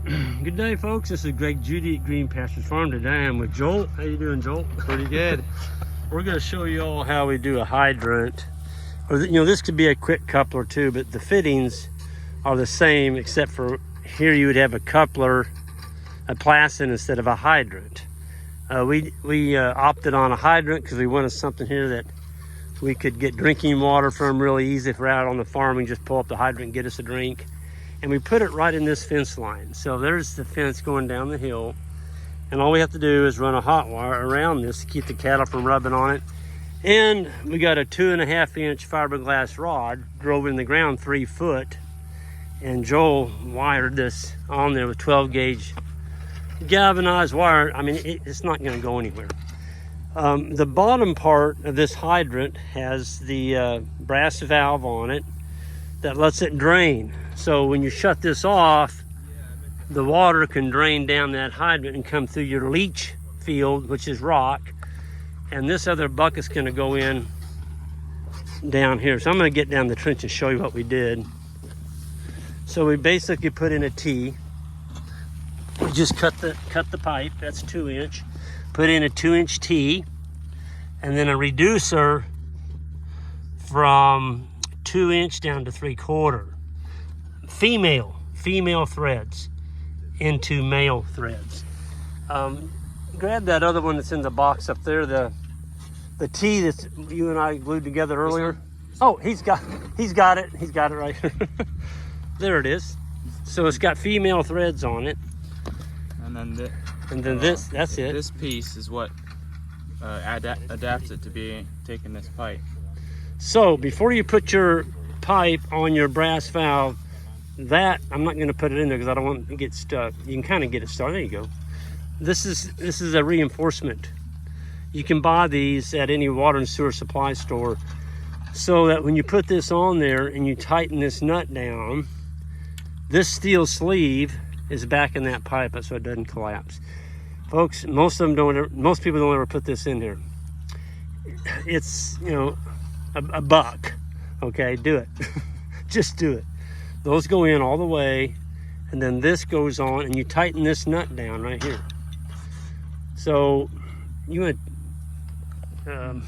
Good day, folks. This is Greg Judy at Green Pastures Farm. Today I'm with Joel. How you doing, Joel? Pretty good. We're going to show you all how we do a hydrant. Or this could be a quick coupler too, but the fittings are the same, except for here you would have a coupler, a plastic instead of a hydrant. We opted on a hydrant because we wanted something here that we could get drinking water from really easy. If we're out on the farm, we can just pull up the hydrant and get us a drink. And we put it right in this fence line. So there's the fence going down the hill. And all we have to do is run a hot wire around this to keep the cattle from rubbing on it. And we got a 2.5-inch fiberglass rod drove in the ground 3 foot. And Joel wired this on there with 12 gauge galvanized wire. I mean, it's not gonna go anywhere. The bottom part of this hydrant has the brass valve on it that lets it drain. So when you shut this off, the water can drain down that hydrant and come through your leach field, which is rock. And this other bucket's gonna go in down here. So I'm gonna get down the trench and show you what we did. So we basically put in a T. We just cut the pipe, that's 2-inch. Put in a 2-inch T, and then a reducer from 2-inch down to 3/4. Female threads into male threads. Grab that other one that's in the box up there, the T that you and I glued together earlier. Oh, he's got it. He's got it right here. There it is. So it's got female threads on it. And then that's it. This piece is what adapts it to be taking this pipe. So before you put your pipe on your brass valve, that I'm not going to put it in there because I don't want it to get stuck. You can kind of get it started. There you go. This is a reinforcement. You can buy these at any water and sewer supply store, so that when you put this on there and you tighten this nut down, this steel sleeve is back in that pipe so it doesn't collapse. Folks, most people don't ever put this in here. It's, a buck. Okay, do it. Just do it. Those go in all the way, and then this goes on, and you tighten this nut down right here. So you would, I'm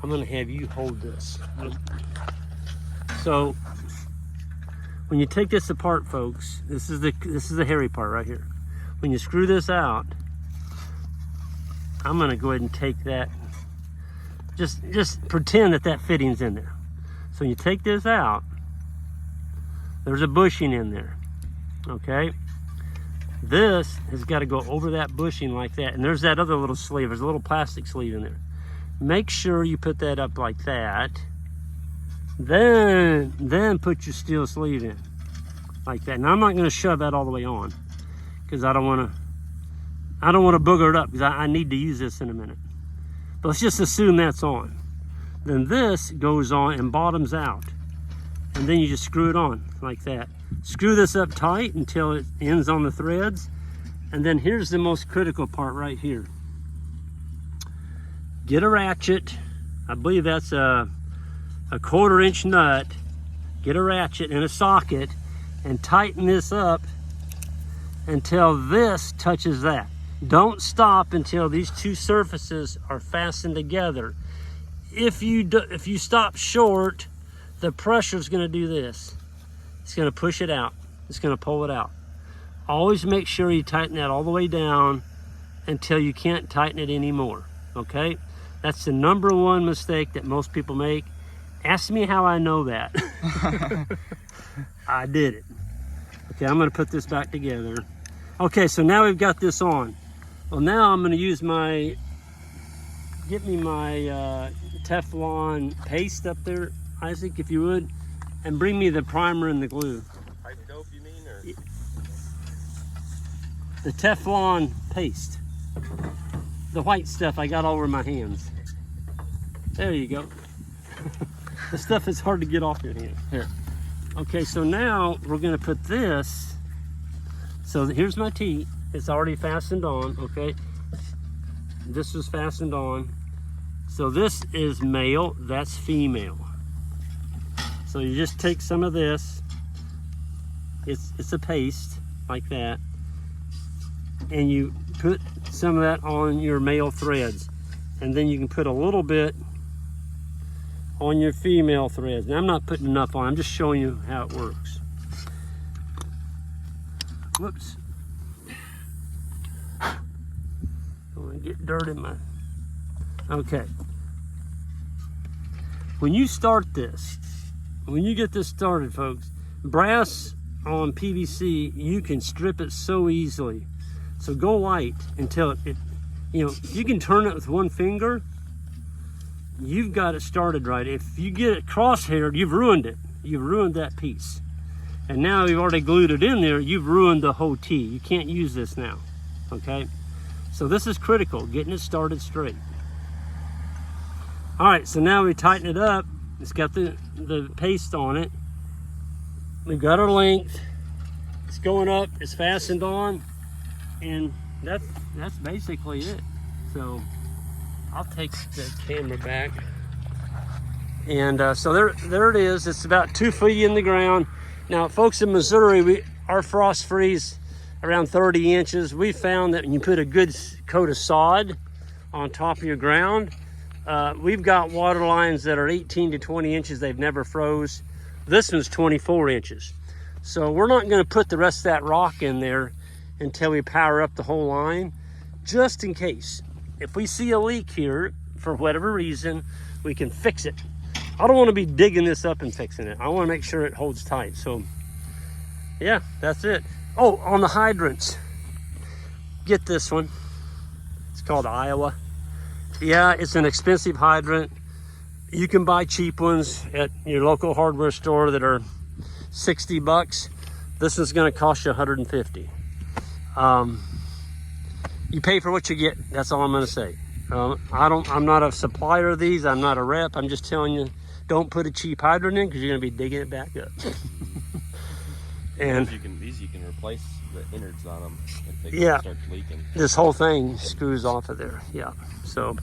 gonna have you hold this. So when you take this apart, folks, this is the hairy part right here. When you screw this out, I'm gonna go ahead and take that. Just pretend that fitting's in there. So you take this out, there's a bushing in there, okay? This has got to go over that bushing like that, and there's that other little sleeve. There's a little plastic sleeve in there. Make sure you put that up like that. Then put your steel sleeve in, like that. Now I'm not going to shove that all the way on, because I don't want to booger it up, because I need to use this in a minute. But let's just assume that's on. Then this goes on and bottoms out. And then you just screw it on like that. Screw this up tight until it ends on the threads. And then here's the most critical part right here. Get a ratchet. I believe that's a 1/4-inch nut. Get a ratchet and a socket and tighten this up until this touches that. Don't stop until these two surfaces are fastened together. If you stop short, the pressure is going to do this. It's going to push it out. It's going to pull it out. Always make sure you tighten that all the way down until you can't tighten it anymore. Okay? That's the #1 mistake that most people make. Ask me how I know that. I did it. Okay, I'm going to put this back together. Okay, so now we've got this on. Well, now I'm going to use get me my Teflon paste up there, Isaac, if you would, and bring me the primer and the glue. Pipe dope, you mean, or? The Teflon paste. The white stuff I got all over my hands. There you go. The stuff is hard to get off your hand. Here. Okay, so now we're going to put this. So here's my T. It's already fastened on, okay? This is fastened on. So this is male, that's female. So you just take some of this, It's a paste like that, and you put some of that on your male threads, and then you can put a little bit on your female threads. Now I'm not putting enough on, I'm just showing you how it works. Whoops. Don't want to get dirt in my... Okay. When you start this, when you get this started, folks, brass on PVC, you can strip it so easily. So go light until it, you know, if you can turn it with one finger, you've got it started right. If you get it cross-haired, you've ruined it. You've ruined that piece. And now you've already glued it in there, you've ruined the whole tee. You can't use this now, okay? So this is critical, getting it started straight. All right, so now we tighten it up. It's got the paste on it. We've got our length. It's going up, it's fastened on, and that's basically it. So I'll take the camera back. And so there it is. It's about 2 feet in the ground. Now, folks, in Missouri, our frost freeze around 30 inches. We found that when you put a good coat of sod on top of your ground, we've got water lines that are 18 to 20 inches. They've never froze. This one's 24 inches. So we're not going to put the rest of that rock in there until we power up the whole line, just in case. If we see a leak here, for whatever reason, we can fix it. I don't want to be digging this up and fixing it. I want to make sure it holds tight. So yeah, that's it. Oh, on the hydrants, get this one. It's called Iowa. Yeah, it's an expensive hydrant. You can buy cheap ones at your local hardware store that are 60 bucks. This is going to cost you 150. You pay for what you get. That's all I'm going to say. I'm not a supplier of these. I'm not a rep. I'm just telling you, don't put a cheap hydrant in because you're going to be digging it back up. And these you can replace the innards on them if they start leaking. This whole thing screws off of there. Yeah. So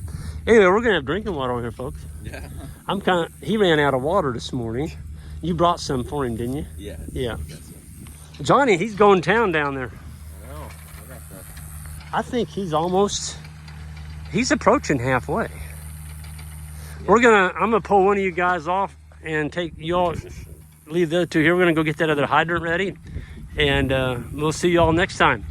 anyway, we're gonna have drinking water on here, folks. Yeah. He ran out of water this morning. You brought some for him, didn't you? Yeah. Yeah. Johnny, he's going town down there. I know. I got that. I think he's approaching halfway. Yeah. I'm gonna pull one of you guys off and take you all. Leave the other two here. We're gonna go get that other hydrant ready, and we'll see you all next time.